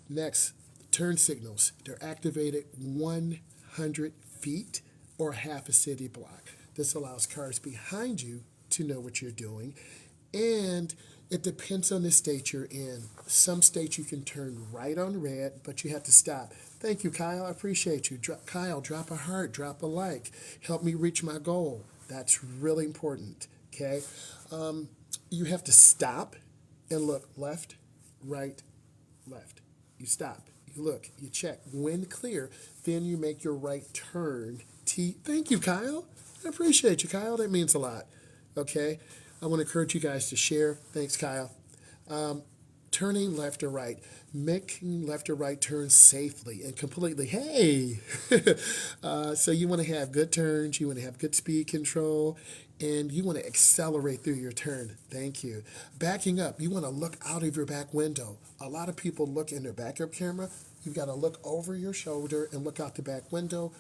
Next, turn signals. They're activated 100 feet or half a city block. This allows cars behind you to know what you're doing. And it depends on the state you're in. Some states you can turn right on red, but you have to stop. Thank you, Kyle. I appreciate you. Kyle, drop a heart, drop a like. Help me reach my goal. That's really important. Okay? You have to stop and look left, right, left. You stop, you look, you check. When clear, then you make your right turn. Thank you, Kyle. I appreciate you, Kyle. That means a lot. Okay? I want to encourage you guys to share. Thanks, Kyle. Turning left or right, making left or right turns safely and completely. Hey! So you want to have good turns, you want to have good speed control, and you want to accelerate through your turn. Thank you. Backing up, you want to look out of your back window. A lot of people look in their backup camera. You've got to look over your shoulder and look out the back window.